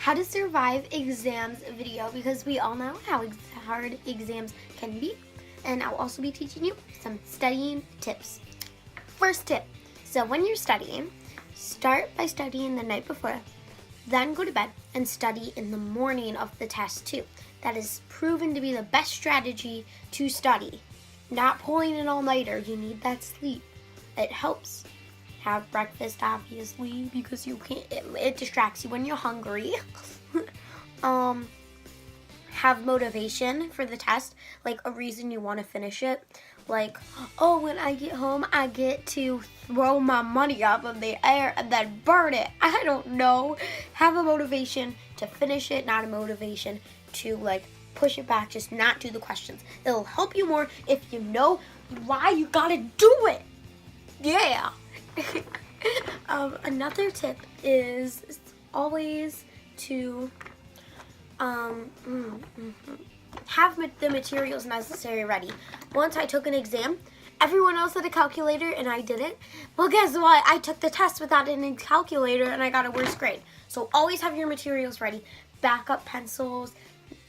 how to survive exams video, because we all know how hard exams can be. And I'll also be teaching you some studying tips. First tip, so when you're studying, start by studying the night before, then go to bed and study in the morning of the test too. That is proven to be the best strategy to study. Not pulling an all-nighter, you need that sleep. It helps. Have breakfast, obviously, because you can't, it distracts you when you're hungry. Have motivation for the test, like a reason you want to finish it. Like, oh, when I get home, I get to throw my money up in the air and then burn it. I don't know. Have a motivation to finish it, not a motivation to like push it back, just not do the questions. It'll help you more if you know why you gotta do it. Yeah. Another tip is always to have the materials necessary ready. Once I took an exam, everyone else had a calculator and I didn't. Well, guess what? I took the test without any calculator and I got a worse grade. So always have your materials ready. Backup pencils,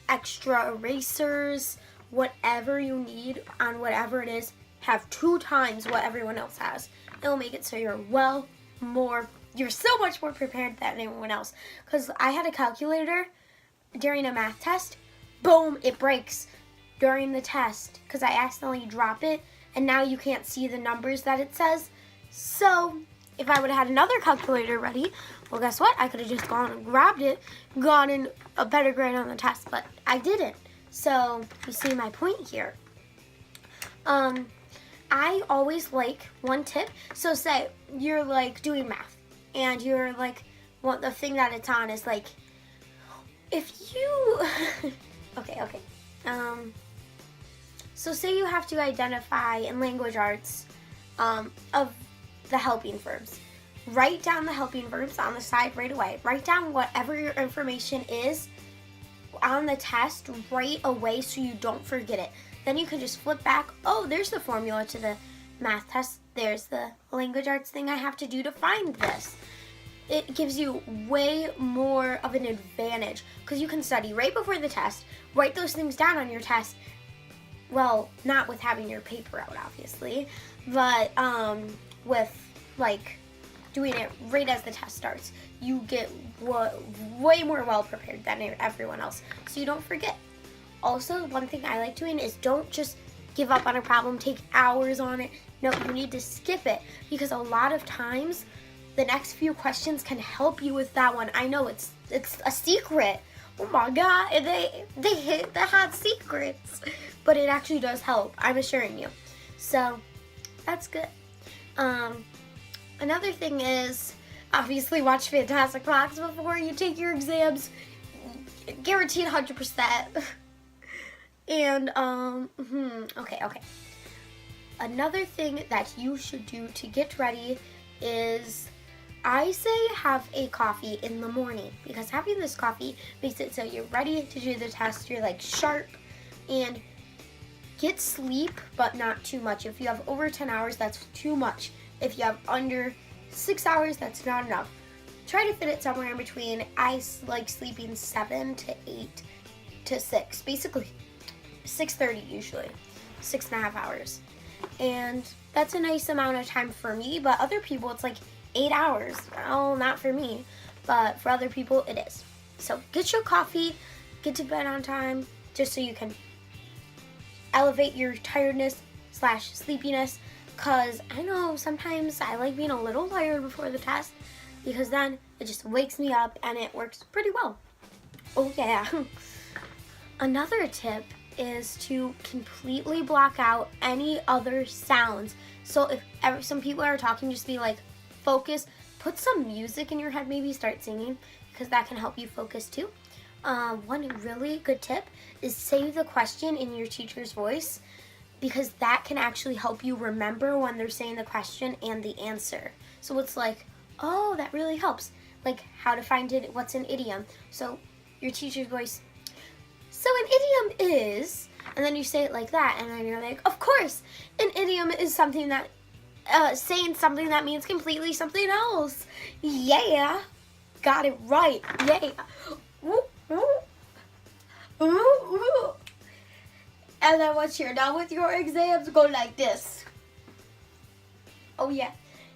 extra erasers, whatever you need on whatever it is. Have 2 times what everyone else has. It'll make it so you're so much more prepared than anyone else. Because I had a calculator during a math test, boom, it breaks during the test because I accidentally drop it and now you can't see the numbers that it says. So if I would have had another calculator ready, well, guess what? I could have just gone and grabbed it, gotten a better grade on the test, but I didn't. So you see my point here. I always like one tip. So say you're like doing math and you're like, the thing that it's on is like, if you, okay. So say you have to identify in language arts of the helping verbs. Write down the helping verbs on the side right away. Write down whatever your information is on the test right away so you don't forget it. Then you can just flip back. Oh, there's the formula to the math test. There's the language arts thing I have to do to find this. It gives you way more of an advantage because you can study right before the test, write those things down on your test. Well, not with having your paper out, obviously, but with like doing it right as the test starts. You get way more well prepared than everyone else, so you don't forget. Also, one thing I like doing is don't just give up on a problem, take hours on it. No, you need to skip it because a lot of times the next few questions can help you with that one. I know it's a secret. Oh my God, they hit the hot secrets, but it actually does help. I'm assuring you. So that's good. Another thing is obviously watch Fantastic Fox before you take your exams. Guaranteed 100%. And okay. Another thing that you should do to get ready is, I say have a coffee in the morning because having this coffee makes it so you're ready to do the test, you're like sharp, and get sleep, but not too much. If you have over 10 hours, that's too much. If you have under 6 hours, that's not enough. Try to fit it somewhere in between. I like sleeping 7 to 8 to 6, basically 6:30 usually, 6.5 hours. And that's a nice amount of time for me, but other people it's like 8 hours. Oh, not for me, but for other people it is. So get your coffee, get to bed on time, just so you can elevate your tiredness / sleepiness, because I know sometimes I like being a little tired before the test because then it just wakes me up and it works pretty well. Oh yeah. Another tip is to completely block out any other sounds. So if some people are talking, just be like, focus, put some music in your head, maybe start singing, because that can help you focus too. One really good tip is say the question in your teacher's voice, because that can actually help you remember when they're saying the question and the answer. So it's like, oh, that really helps. Like how to find it, what's an idiom? So your teacher's voice, so an idiom is, and then you say it like that, and then you're like, of course, an idiom is something that, saying something that means completely something else. Yeah, got it right, yeah. Ooh, ooh. And then once you're done with your exams, go like this. Oh yeah.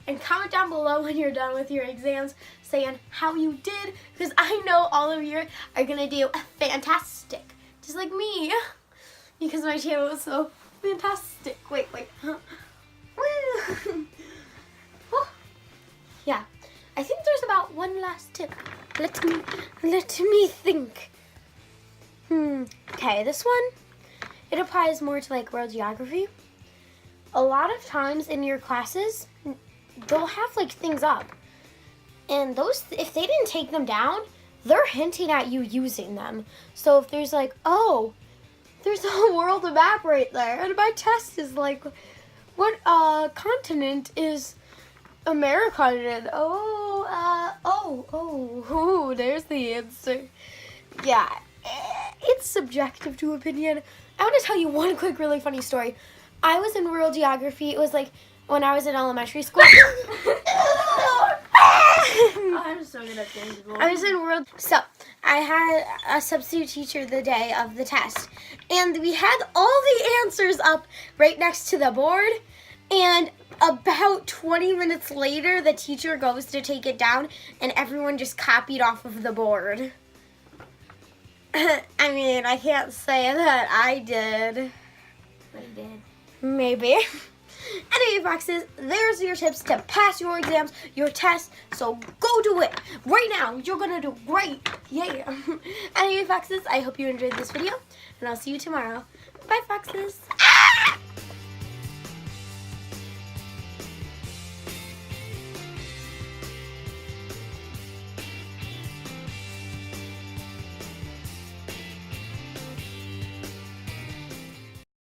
And comment down below when you're done with your exams saying how you did, because I know all of you are going to do fantastic, just like me, because my channel is so fantastic. Wait. Woo. Oh. Yeah. I think there's about one last tip. Let me think. Okay, this one, it applies more to like world geography. A lot of times in your classes, they'll have like things up, and those, if they didn't take them down, they're hinting at you using them. So if there's like, oh, there's a world map right there, and my test is like, what continent is America in? Oh, there's the answer. Yeah, it's subjective to opinion. I want to tell you one quick really funny story. I was in world geography. It was like when I was in elementary school. I'm so good at things. I was in world. So I had a substitute teacher the day of the test, and we had all the answers up right next to the board. And about 20 minutes later, the teacher goes to take it down, and everyone just copied off of the board. I mean, I can't say that I did. But he did. Maybe. Anyway, Foxes, there's your tips to pass your exams, your tests, so go do it. Right now, you're gonna do great. Yeah. Anyway, Foxes, I hope you enjoyed this video, and I'll see you tomorrow. Bye, Foxes. Ah!